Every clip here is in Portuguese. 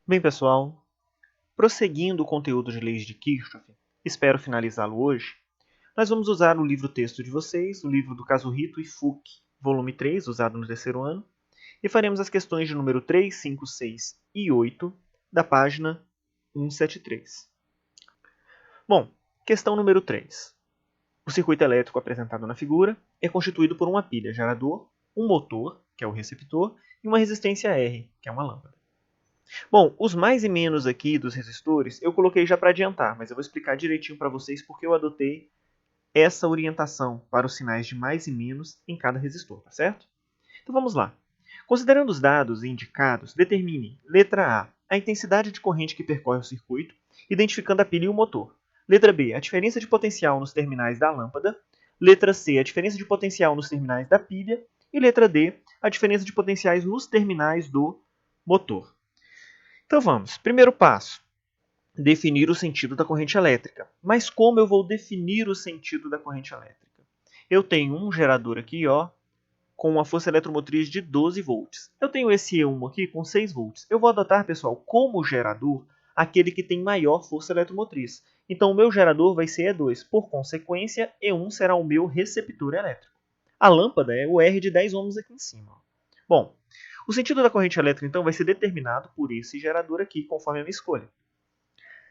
Bem, pessoal, prosseguindo o conteúdo de leis de Kirchhoff, espero finalizá-lo hoje, nós vamos usar o livro-texto de vocês, o livro do Kazuhito e Fuki, volume 3, usado no terceiro ano, e faremos as questões de número 3, 5, 6 e 8 da página 173. Bom, questão número 3. O circuito elétrico apresentado na figura é constituído por uma pilha gerador, um motor, que é o receptor, e uma resistência R, que é uma lâmpada. Bom, os mais e menos aqui dos resistores eu coloquei já para adiantar, mas eu vou explicar direitinho para vocês porque eu adotei essa orientação para os sinais de mais e menos em cada resistor, tá certo? Então vamos lá. Considerando os dados indicados, determine, letra A intensidade de corrente que percorre o circuito, identificando a pilha e o motor. Letra B, a diferença de potencial nos terminais da lâmpada. Letra C, a diferença de potencial nos terminais da pilha. E letra D, a diferença de potenciais nos terminais do motor. Então vamos. Primeiro passo, definir o sentido da corrente elétrica. Mas como eu vou definir o sentido da corrente elétrica? Eu tenho um gerador aqui, ó, com uma força eletromotriz de 12 volts. Eu tenho esse E1 aqui com 6 volts. Eu vou adotar, pessoal, como gerador, aquele que tem maior força eletromotriz. Então, o meu gerador vai ser E2. Por consequência, E1 será o meu receptor elétrico. A lâmpada é o R de 10 ohms aqui em cima. Bom, o sentido da corrente elétrica, então, vai ser determinado por esse gerador aqui, conforme a minha escolha.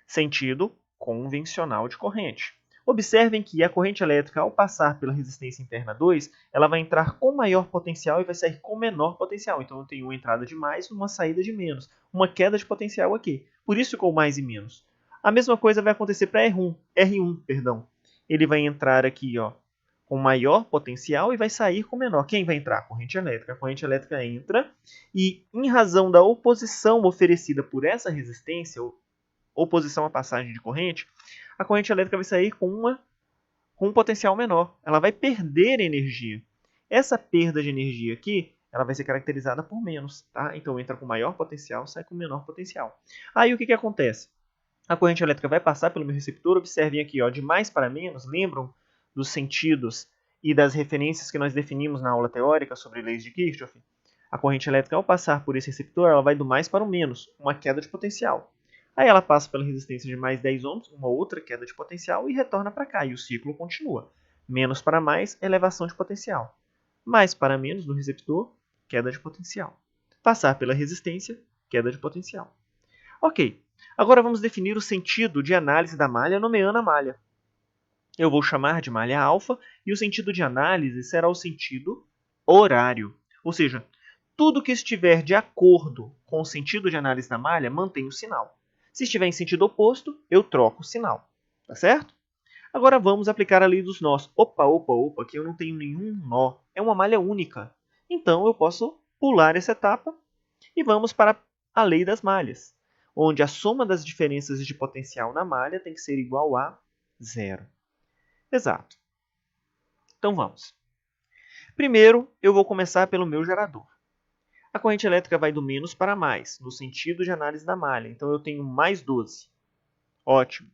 Sentido convencional de corrente. Observem que a corrente elétrica, ao passar pela resistência interna 2, ela vai entrar com maior potencial e vai sair com menor potencial. Então, eu tenho uma entrada de mais e uma saída de menos. Uma queda de potencial aqui. Por isso ficou mais e menos. A mesma coisa vai acontecer para R1. Ele vai entrar aqui, ó, com maior potencial e vai sair com menor. Quem vai entrar? A corrente elétrica. A corrente elétrica entra e, em razão da oposição oferecida por essa resistência, oposição à passagem de corrente, a corrente elétrica vai sair com um potencial menor. Ela vai perder energia. Essa perda de energia aqui, ela vai ser caracterizada por menos. Tá? Então, entra com maior potencial, sai com menor potencial. Aí, o que acontece? A corrente elétrica vai passar pelo meu receptor. Observem aqui, ó, de mais para menos. Lembram dos sentidos e das referências que nós definimos na aula teórica sobre leis de Kirchhoff? A corrente elétrica, ao passar por esse receptor, ela vai do mais para o menos, uma queda de potencial. Aí ela passa pela resistência de mais 10 ohms, uma outra queda de potencial, e retorna para cá. E o ciclo continua. Menos para mais, elevação de potencial. Mais para menos no receptor, queda de potencial. Passar pela resistência, queda de potencial. Ok, agora vamos definir o sentido de análise da malha nomeando a malha. Eu vou chamar de malha alfa e o sentido de análise será o sentido horário. Ou seja, tudo que estiver de acordo com o sentido de análise da malha mantém o sinal. Se estiver em sentido oposto, eu troco o sinal. Tá certo? Agora vamos aplicar a lei dos nós. Opa, aqui eu não tenho nenhum nó. É uma malha única. Então eu posso pular essa etapa e vamos para a lei das malhas, onde a soma das diferenças de potencial na malha tem que ser igual a zero. Exato. Então vamos. Primeiro, eu vou começar pelo meu gerador. A corrente elétrica vai do menos para mais, no sentido de análise da malha. Então, eu tenho mais 12. Ótimo.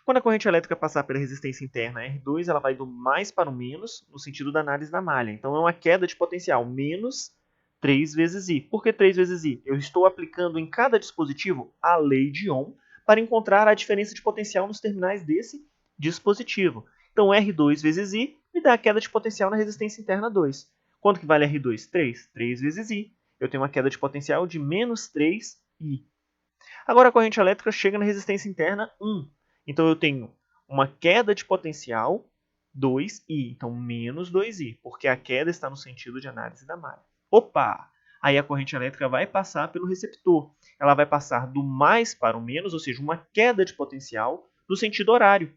Quando a corrente elétrica passar pela resistência interna R2, ela vai do mais para o menos, no sentido da análise da malha. Então, é uma queda de potencial, menos 3 vezes I. Por que 3 vezes I? Eu estou aplicando em cada dispositivo a lei de Ohm para encontrar a diferença de potencial nos terminais desse dispositivo. Então, R2 vezes I me dá a queda de potencial na resistência interna 2. Quanto que vale R2? 3. 3 vezes I. Eu tenho uma queda de potencial de menos 3I. Agora a corrente elétrica chega na resistência interna 1. Então eu tenho uma queda de potencial 2I. Então menos 2I, porque a queda está no sentido de análise da malha. Opa! Aí a corrente elétrica vai passar pelo receptor. Ela vai passar do mais para o menos, ou seja, uma queda de potencial no sentido horário.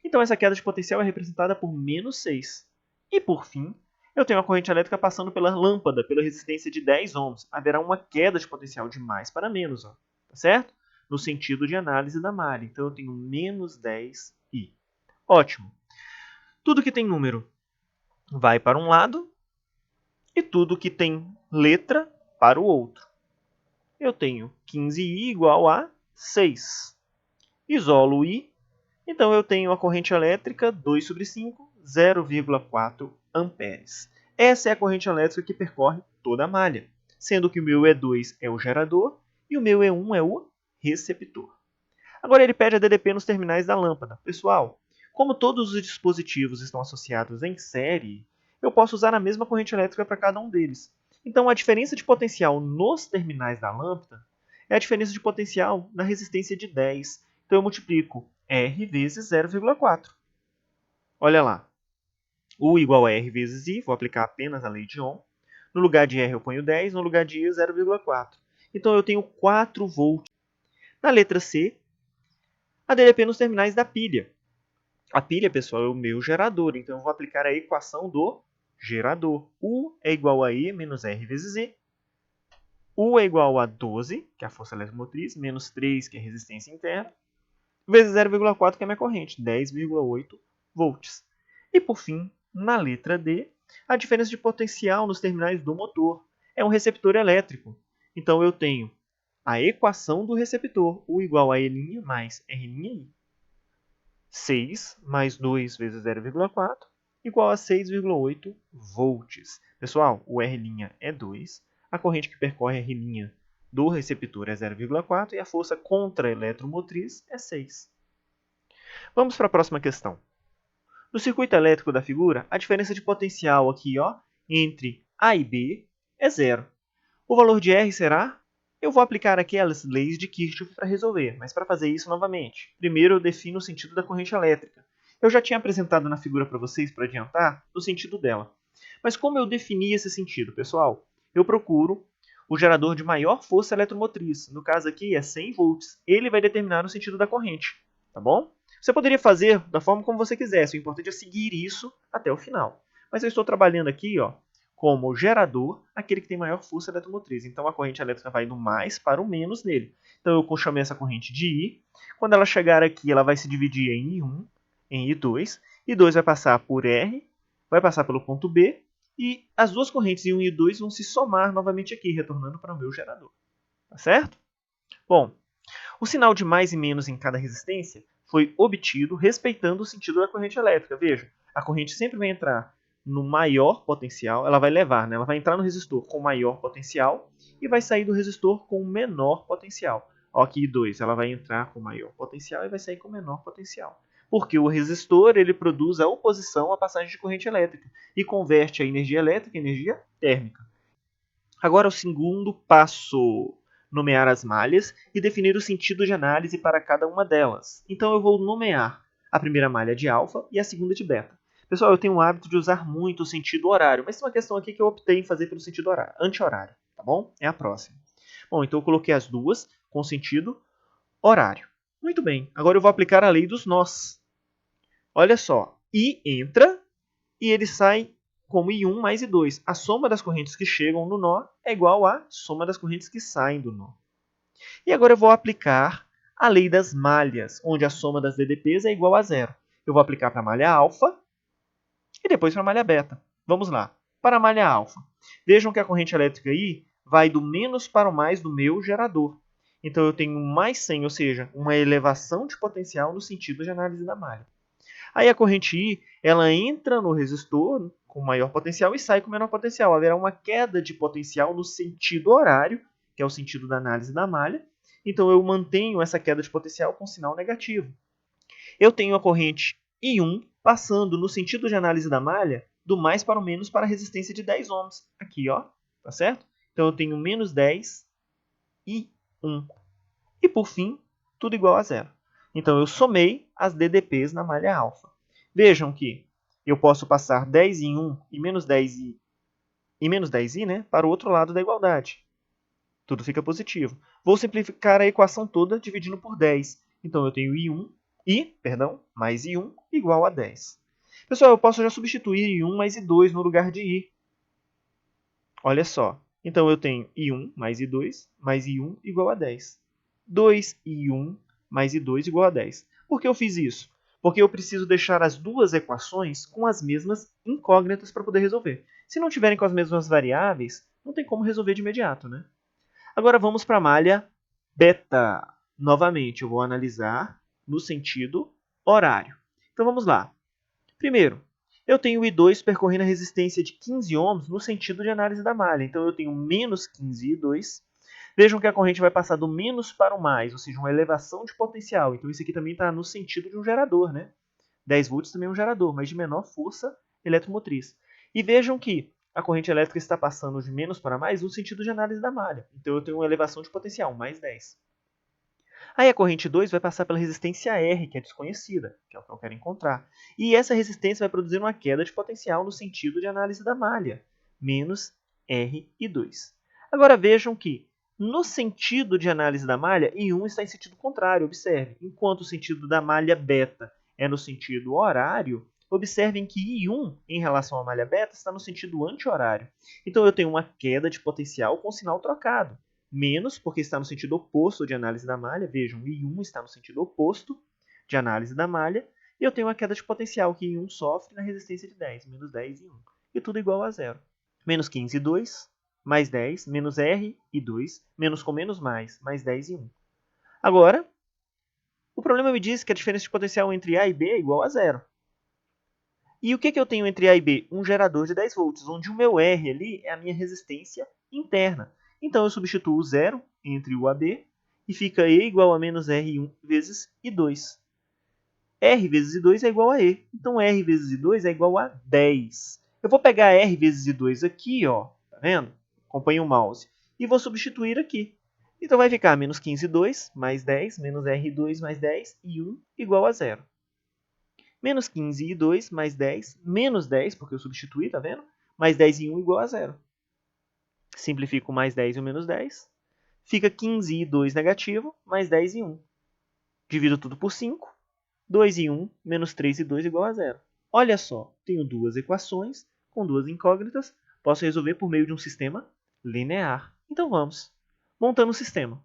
Então essa queda de potencial é representada por menos 6. E por fim, eu tenho a corrente elétrica passando pela lâmpada, pela resistência de 10 ohms. Haverá uma queda de potencial de mais para menos, ó, tá certo? No sentido de análise da malha. Então eu tenho menos 10I. Ótimo. Tudo que tem número vai para um lado e tudo que tem letra para o outro. Eu tenho 15I igual a 6. Isolo I. Então, eu tenho a corrente elétrica 2 sobre 5, 0,4 amperes. Essa é a corrente elétrica que percorre toda a malha. sendo que o meu E2 é o gerador e o meu E1 é o receptor. Agora ele pede a DDP nos terminais da lâmpada. Pessoal, como todos os dispositivos estão associados em série, eu posso usar a mesma corrente elétrica para cada um deles. Então, a diferença de potencial nos terminais da lâmpada é a diferença de potencial na resistência de 10. Então, eu multiplico R vezes 0,4. Olha lá. U igual a R vezes I, vou aplicar apenas a lei de Ohm. No lugar de R eu ponho 10, no lugar de I 0,4. Então, eu tenho 4 volts. Na letra C, a DDP nos terminais da pilha. A pilha, pessoal, é o meu gerador, então eu vou aplicar a equação do gerador. U é igual a E menos R vezes E. U é igual a 12, que é a força eletromotriz, menos 3, que é a resistência interna, vezes 0,4, que é a minha corrente, 10,8 volts. E, por fim, na letra D, a diferença de potencial nos terminais do motor. É um receptor elétrico. Então, eu tenho a equação do receptor, U igual a E' mais R'I. 6 mais 2 vezes 0,4 igual a 6,8 volts. Pessoal, o R' é 2, a corrente que percorre a R' do receptor é 0,4 e a força contra-eletromotriz é 6. Vamos para a próxima questão. No circuito elétrico da figura, a diferença de potencial aqui, entre A e B é zero. O valor de R será? Eu vou aplicar aquelas leis de Kirchhoff para resolver, mas para fazer isso novamente, primeiro eu defino o sentido da corrente elétrica. Eu já tinha apresentado na figura para vocês, para adiantar, o sentido dela. Mas como eu defini esse sentido, pessoal? Eu procuro o gerador de maior força eletromotriz. No caso aqui é 100 volts. Ele vai determinar o sentido da corrente, tá bom? Você poderia fazer da forma como você quisesse. O importante é seguir isso até o final. Mas eu estou trabalhando aqui, como gerador, aquele que tem maior força eletromotriz. Então, a corrente elétrica vai do mais para o menos nele. Então, eu chamei essa corrente de I. Quando ela chegar aqui, ela vai se dividir em I1, em I2. I2 vai passar por R, vai passar pelo ponto B, e as duas correntes I1 e I2 vão se somar novamente aqui, retornando para o meu gerador. Tá certo? Bom, o sinal de mais e menos em cada resistência foi obtido respeitando o sentido da corrente elétrica. Veja, a corrente sempre vai entrar no maior potencial, ela vai levar, ela vai entrar no resistor com maior potencial e vai sair do resistor com menor potencial. Ó, aqui 2, ela vai entrar com maior potencial e vai sair com menor potencial. Porque o resistor ele produz a oposição à passagem de corrente elétrica e converte a energia elétrica em energia térmica. Agora o segundo passo, nomear as malhas e definir o sentido de análise para cada uma delas. Então eu vou nomear a primeira malha de alfa e a segunda de beta. Pessoal, eu tenho o hábito de usar muito o sentido horário, mas tem uma questão aqui que eu optei em fazer pelo sentido anti-horário, tá bom? É a próxima. Bom, então eu coloquei as duas com sentido horário. Muito bem, agora eu vou aplicar a lei dos nós. Olha só, I entra e ele sai como I1 mais I2. A soma das correntes que chegam no nó é igual à soma das correntes que saem do nó. E agora eu vou aplicar a lei das malhas, onde a soma das DDPs é igual a zero. Eu vou aplicar para a malha alfa e depois para a malha beta. Vamos lá. Para a malha alfa, vejam que a corrente elétrica I vai do menos para o mais do meu gerador. Então eu tenho mais 100, ou seja, uma elevação de potencial no sentido de análise da malha. Aí a corrente I ela entra no resistor com maior potencial e sai com menor potencial. Haverá uma queda de potencial no sentido horário, que é o sentido da análise da malha. Então eu mantenho essa queda de potencial com sinal negativo. Eu tenho a corrente I1 passando no sentido de análise da malha do mais para o menos para a resistência de 10 ohms. Aqui, tá certo? Então eu tenho menos 10 e 1. E por fim, tudo igual a zero. Então eu somei as DDPs na malha alfa. Vejam que eu posso passar 10 em 1 e menos 10i para o outro lado da igualdade. Tudo fica positivo. Vou simplificar a equação toda dividindo por 10. Então eu tenho mais I1 igual a 10. Pessoal, eu posso já substituir I1 mais I2 no lugar de I. Olha só. Então eu tenho I1 mais I1 igual a 10. 2i1 mais i2 igual a 10. Por que eu fiz isso? Porque eu preciso deixar as duas equações com as mesmas incógnitas para poder resolver. Se não tiverem com as mesmas variáveis, não tem como resolver de imediato, né? Agora vamos para a malha beta. Novamente, eu vou analisar no sentido horário. Então vamos lá. Primeiro, Eu tenho o I2 percorrendo a resistência de 15 ohms no sentido de análise da malha. Então, eu tenho menos 15 I2. Vejam que a corrente vai passar do menos para o mais, ou seja, uma elevação de potencial. Então, isso aqui também está no sentido de um gerador, né? 10 volts também é um gerador, mas de menor força eletromotriz. E vejam que a corrente elétrica está passando de menos para mais no sentido de análise da malha. Então, eu tenho uma elevação de potencial, mais 10. Aí a corrente 2 vai passar pela resistência R, que é desconhecida, que é o que eu quero encontrar. E essa resistência vai produzir uma queda de potencial no sentido de análise da malha, menos R2. Agora vejam que, no sentido de análise da malha, I1 está em sentido contrário, observe. Enquanto o sentido da malha beta é no sentido horário, observem que I1, em relação à malha beta, está no sentido anti-horário. Então eu tenho uma queda de potencial com sinal trocado. Menos, porque está no sentido oposto de análise da malha. Vejam, I1 está no sentido oposto de análise da malha. E eu tenho uma queda de potencial que I1 sofre na resistência de 10, menos 10 e 1. E tudo igual a zero. Menos 15 e 2, mais 10, menos R e 2, menos com menos mais 10 e 1. Agora, o problema me diz que a diferença de potencial entre A e B é igual a zero. E o que eu tenho entre A e B? Um gerador de 10 volts, onde o meu R ali é a minha resistência interna. Então, eu substituo o zero entre o AB e fica E igual a menos R1 vezes I2. R vezes I2 é igual a E. Então, R vezes I2 é igual a 10. Eu vou pegar R vezes I2 aqui, ó, tá vendo? Acompanhe o mouse. E vou substituir aqui. Então, vai ficar menos 15 2 mais 10, menos R2 mais 10 e 1 igual a zero. Menos 15 e 2 mais 10, menos 10, porque eu substituí, tá vendo? Mais 10 e 1 igual a zero. Simplifico o mais 10 e o menos 10. Fica 15 e 2 negativo, mais 10 e 1. Divido tudo por 5. 2 e 1, menos 3 e 2 igual a zero. Olha só, tenho duas equações com duas incógnitas. Posso resolver por meio de um sistema linear. Então vamos. Montando o sistema.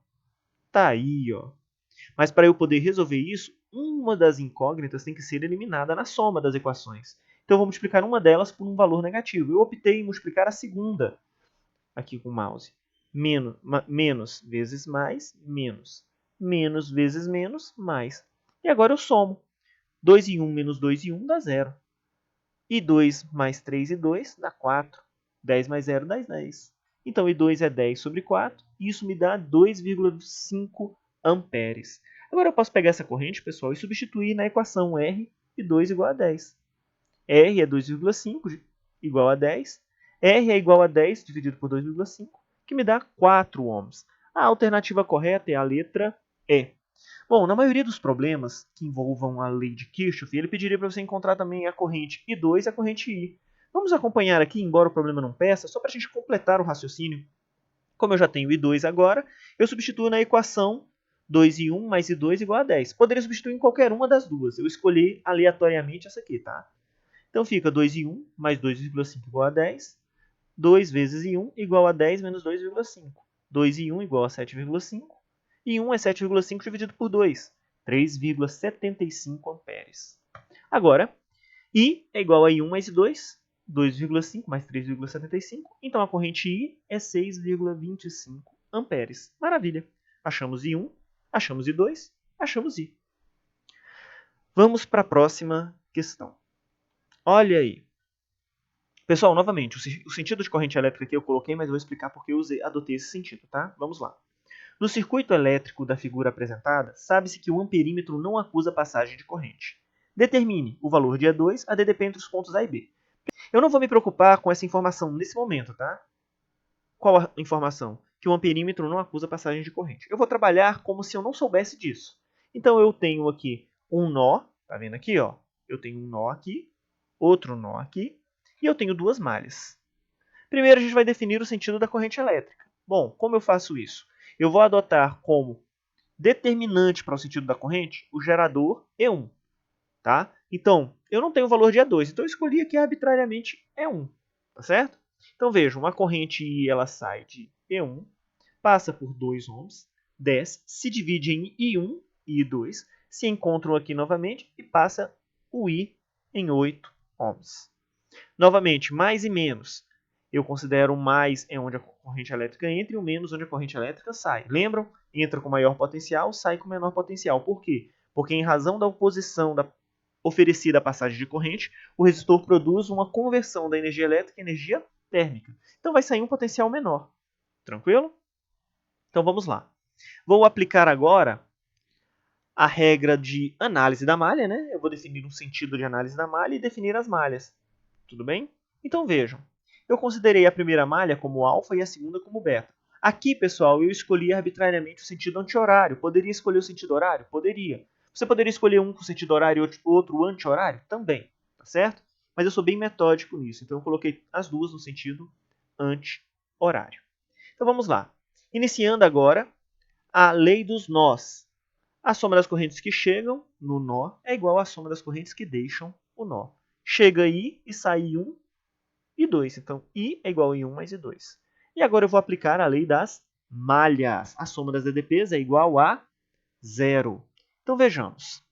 Tá aí, ó. Mas para eu poder resolver isso, uma das incógnitas tem que ser eliminada na soma das equações. Então eu vou multiplicar uma delas por um valor negativo. Eu optei em multiplicar a segunda aqui com o mouse. Menos vezes mais, menos. Menos vezes menos, mais. E agora eu somo. 2 e 1 menos 2 e 1 dá 0. E 2 mais 3 e 2 dá 4. 10 mais 0 dá 10. Então, I2 é 10 sobre 4. E isso me dá 2,5 amperes. Agora eu posso pegar essa corrente, pessoal, e substituir na equação R de 2 igual a 10. R é 2,5 igual a 10. R é igual a 10 dividido por 2,5, que me dá 4 ohms. A alternativa correta é a letra E. Bom, na maioria dos problemas que envolvam a lei de Kirchhoff, ele pediria para você encontrar também a corrente I2 e a corrente I. Vamos acompanhar aqui, embora o problema não peça, só para a gente completar o raciocínio. Como eu já tenho I2 agora, eu substituo na equação 2 e 1 mais I2 igual a 10. Poderia substituir em qualquer uma das duas. Eu escolhi aleatoriamente essa aqui, tá? Então fica 2 e 1 mais 2,5 igual a 10. 2 vezes I1 igual a 10 menos 2,5. 2 e 1 igual a 7,5. E 1 é 7,5 dividido por 2. 3,75 amperes. Agora, I é igual a I1 mais I2. 2,5 mais 3,75. Então, a corrente I é 6,25 amperes. Maravilha. Achamos I1, achamos I2, achamos I. Vamos para a próxima questão. Olha aí. Pessoal, novamente, o sentido de corrente elétrica aqui eu coloquei, mas eu vou explicar porque eu adotei esse sentido, tá? Vamos lá. No circuito elétrico da figura apresentada, sabe-se que o amperímetro não acusa passagem de corrente. Determine o valor de E2 a DDP entre os pontos A e B. Eu não vou me preocupar com essa informação nesse momento, tá? Qual a informação? Que o amperímetro não acusa passagem de corrente. Eu vou trabalhar como se eu não soubesse disso. Então, eu tenho aqui um nó, tá vendo aqui, ó? Eu tenho um nó aqui, outro nó aqui, e eu tenho duas malhas. Primeiro, a gente vai definir o sentido da corrente elétrica. Bom, como eu faço isso? Eu vou adotar como determinante para o sentido da corrente o gerador E1. Tá? Então, eu não tenho o valor de E2, então eu escolhi aqui arbitrariamente E1. Tá certo? Então, vejam, a corrente I ela sai de E1, passa por 2 ohms, desce, se divide em I1 e I2, se encontram aqui novamente e passa o I em 8 ohms. Novamente, mais e menos. Eu considero o mais é onde a corrente elétrica entra e o menos onde a corrente elétrica sai. Lembram? Entra com maior potencial, sai com menor potencial. Por quê? Porque em razão da oposição da oferecida a passagem de corrente, o resistor produz uma conversão da energia elétrica em energia térmica. Então vai sair um potencial menor. Tranquilo? Então vamos lá. Vou aplicar agora a regra de análise da malha, né? Eu vou definir um sentido de análise da malha e definir as malhas. Tudo bem? Então vejam. Eu considerei a primeira malha como alfa e a segunda como beta. Aqui, pessoal, eu escolhi arbitrariamente o sentido anti-horário. Poderia escolher o sentido horário? Poderia. Você poderia escolher um com sentido horário e outro anti-horário? Também. Tá certo? Mas eu sou bem metódico nisso. Então eu coloquei as duas no sentido anti-horário. Então vamos lá. Iniciando agora a lei dos nós. A soma das correntes que chegam no nó é igual à soma das correntes que deixam o nó. Chega I e sai I1 e 2. Então, I é igual a I1 mais I2. E agora eu vou aplicar a lei das malhas. A soma das DDPs é igual a 0. Então, vejamos.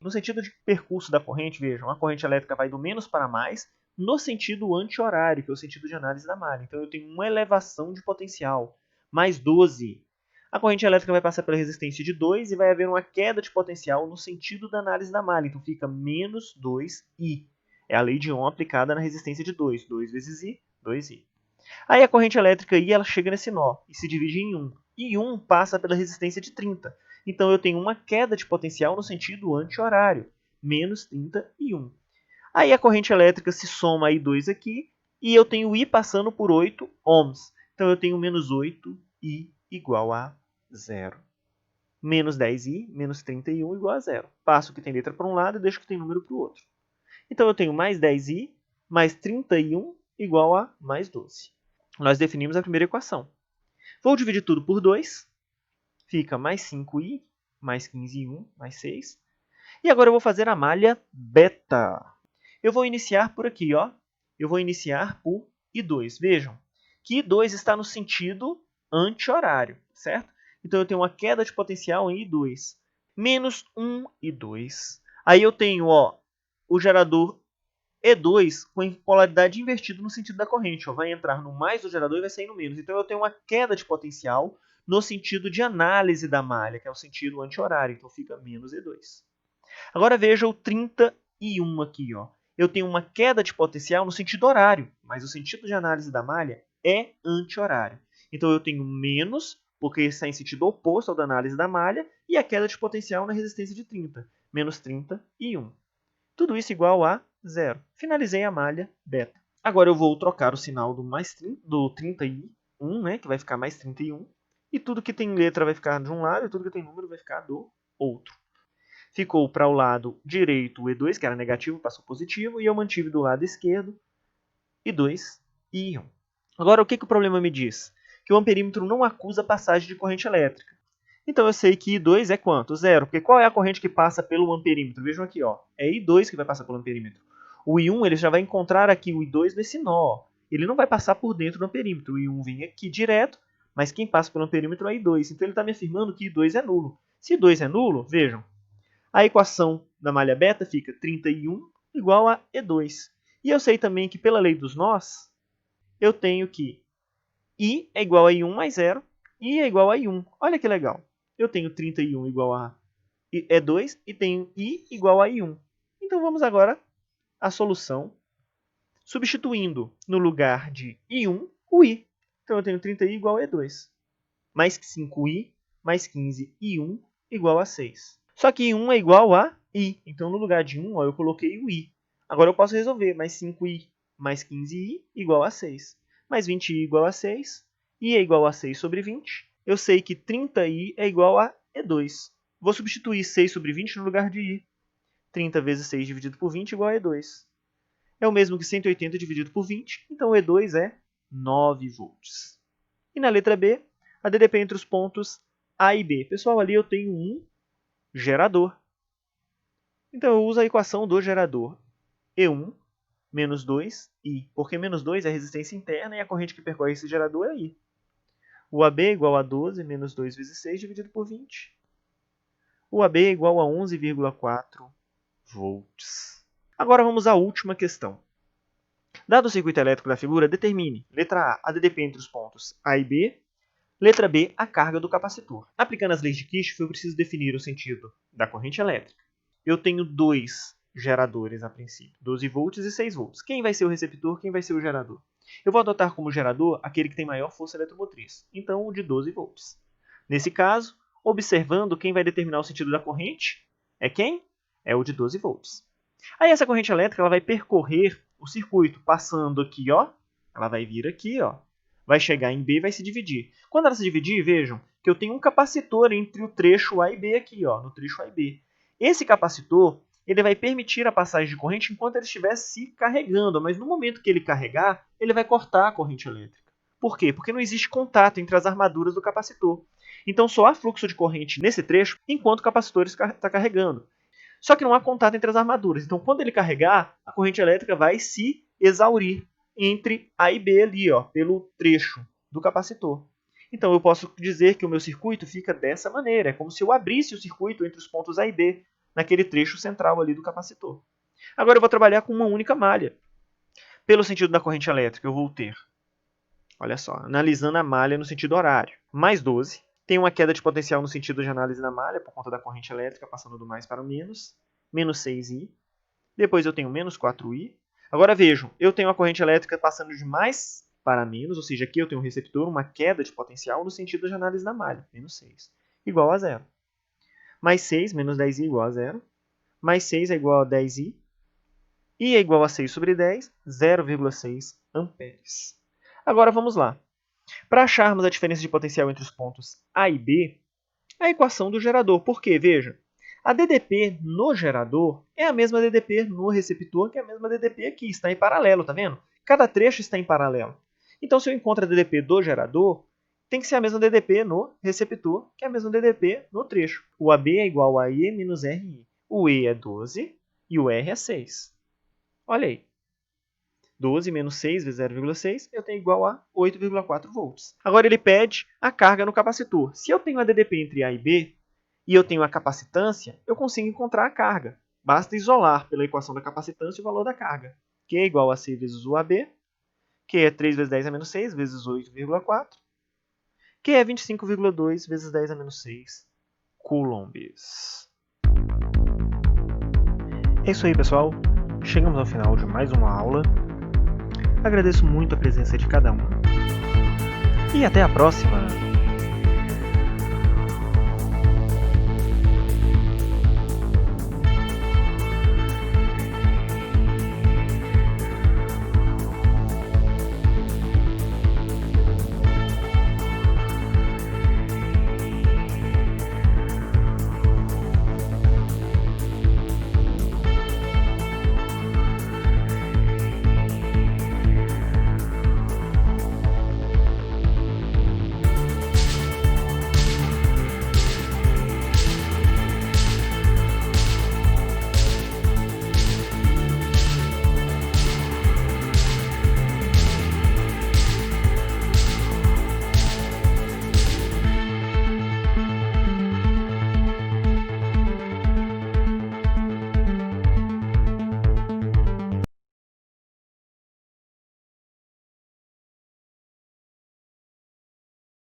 No sentido de percurso da corrente, vejam, a corrente elétrica vai do menos para mais no sentido anti-horário, que é o sentido de análise da malha. Então, eu tenho uma elevação de potencial, mais 12. A corrente elétrica vai passar pela resistência de 2 e vai haver uma queda de potencial no sentido da análise da malha. Então, fica menos 2I. É a lei de Ohm aplicada na resistência de 2. 2 vezes I, 2I. Aí a corrente elétrica I ela chega nesse nó e se divide em 1. E 1 passa pela resistência de 30. Então, eu tenho uma queda de potencial no sentido anti-horário. Menos 30 e 1. Aí a corrente elétrica se soma a I2 aqui e eu tenho I passando por 8 ohms. Então, eu tenho menos 8I igual a 0. Menos 10i, menos 31 igual a 0. Passo o que tem letra para um lado e deixo o que tem número para o outro. Então, eu tenho mais 10i, mais 31 igual a mais 12. Nós definimos a primeira equação. Vou dividir tudo por 2. Fica mais 5i, mais 15i1, mais 6. E agora eu vou fazer a malha beta. Eu vou iniciar por aqui, ó. Eu vou iniciar por I2. Vejam que I2 está no sentido anti-horário, certo? Então, eu tenho uma queda de potencial em I2. Menos 1 I2. Aí eu tenho ó, o gerador E2 com polaridade invertida no sentido da corrente. Ó. Vai entrar no mais do gerador e vai sair no menos. Então, eu tenho uma queda de potencial no sentido de análise da malha, que é o sentido anti-horário. Então, fica menos E2. Agora, veja o 31 aqui. Ó. Eu tenho uma queda de potencial no sentido horário, mas o sentido de análise da malha é anti-horário. Então, eu tenho menos, porque está em sentido oposto ao da análise da malha, e a queda de potencial na resistência de 30, menos 30 e 1. Tudo isso igual a 0. Finalizei a malha beta. Agora eu vou trocar o sinal do 30 e 1, né, que vai ficar mais 31, e tudo que tem letra vai ficar de um lado, e tudo que tem número vai ficar do outro. Ficou para o lado direito o E2, que era negativo, passou positivo, e eu mantive do lado esquerdo I2 e I1. Agora, o que o problema me diz? Que o amperímetro não acusa passagem de corrente elétrica. Então, eu sei que I2 é quanto? 0. Porque qual é a corrente que passa pelo amperímetro? Vejam aqui, ó, é I2 que vai passar pelo amperímetro. O I1 ele já vai encontrar aqui o I2 nesse nó. Ele não vai passar por dentro do amperímetro. O I1 vem aqui direto, mas quem passa pelo amperímetro é I2. Então, ele está me afirmando que I2 é nulo. Se I2 é nulo, vejam, a equação da malha beta fica 31 igual a E2. E eu sei também que, pela lei dos nós, eu tenho que I é igual a I1 mais 0, I é igual a I1. Olha que legal. Eu tenho 31 igual a E2 e tenho I igual a I1. Então, vamos agora à solução, substituindo no lugar de I1, o I. Então, eu tenho 30i igual a E2. Mais 5i, mais 15i1 igual a 6. Só que 1 é igual a I. Então, no lugar de 1, ó, eu coloquei o I. Agora, eu posso resolver. Mais 5i mais 15i igual a 6. Mais 20i igual a 6. I é igual a 6 sobre 20. Eu sei que 30i é igual a E2. Vou substituir 6 sobre 20 no lugar de I. 30 vezes 6 dividido por 20 igual a E2. É o mesmo que 180 dividido por 20. Então, E2 é 9 volts. E na letra B, a DDP entre os pontos A e B. Pessoal, ali eu tenho um gerador. Então, eu uso a equação do gerador. E1 menos 2I. Porque menos 2 é a resistência interna e a corrente que percorre esse gerador é I. O AB é igual a 12 menos 2 vezes 6 dividido por 20. O AB é igual a 11,4 volts. Agora vamos à última questão. Dado o circuito elétrico da figura, determine, letra A, a DDP entre os pontos A e B, letra B, a carga do capacitor. Aplicando as leis de Kirchhoff, eu preciso definir o sentido da corrente elétrica. Eu tenho 2 geradores a princípio, 12 volts e 6 volts. Quem vai ser o receptor, quem vai ser o gerador? Eu vou adotar como gerador aquele que tem maior força eletromotriz, então o de 12 volts. Nesse caso, observando quem vai determinar o sentido da corrente, é quem? É o de 12 volts. Aí essa corrente elétrica ela vai percorrer o circuito, passando aqui, ó, ela vai vir aqui, ó, vai chegar em B e vai se dividir. Quando ela se dividir, vejam que eu tenho um capacitor entre o trecho A e B aqui, ó, no trecho A e B. Esse capacitor ele vai permitir a passagem de corrente enquanto ele estiver se carregando, mas no momento que ele carregar, ele vai cortar a corrente elétrica. Por quê? Porque não existe contato entre as armaduras do capacitor. Então só há fluxo de corrente nesse trecho enquanto o capacitor está carregando. Só que não há contato entre as armaduras. Então quando ele carregar, a corrente elétrica vai se exaurir entre A e B ali, ó, pelo trecho do capacitor. Então eu posso dizer que o meu circuito fica dessa maneira. É como se eu abrisse o circuito entre os pontos A e B, naquele trecho central ali do capacitor. Agora eu vou trabalhar com uma única malha. Pelo sentido da corrente elétrica, eu vou ter, olha só, analisando a malha no sentido horário, mais 12. Tem uma queda de potencial no sentido de análise da malha, por conta da corrente elétrica, passando do mais para o menos 6i. Depois eu tenho menos 4i. Agora vejam, eu tenho a corrente elétrica passando de mais para menos, ou seja, aqui eu tenho um receptor, uma queda de potencial no sentido de análise da malha, menos 6, igual a 0. Mais 6, menos 10i igual a 0. Mais 6 é igual a 10i. I é igual a 6 sobre 10, 0,6 amperes. Agora vamos lá. Para acharmos a diferença de potencial entre os pontos A e B, a equação do gerador. Por quê? Veja, a DDP no gerador é a mesma DDP no receptor, que é a mesma DDP aqui, está em paralelo, tá vendo? Cada trecho está em paralelo. Então, se eu encontro a DDP do gerador, tem que ser a mesma DDP no receptor, que é a mesma DDP no trecho. O AB é igual a IE menos RI. O E é 12 e o R é 6. Olha aí. 12 menos 6 vezes 0,6, eu tenho igual a 8,4 volts. Agora ele pede a carga no capacitor. Se eu tenho a DDP entre A e B, e eu tenho a capacitância, eu consigo encontrar a carga. Basta isolar pela equação da capacitância o valor da carga. Q é igual a C vezes o AB, Q é 3 vezes 10 a menos 6, vezes 8,4. Q é 25,2 vezes 10 a menos 6 coulombs. É isso aí, pessoal. Chegamos ao final de mais uma aula. Agradeço muito a presença de cada um. E até a próxima!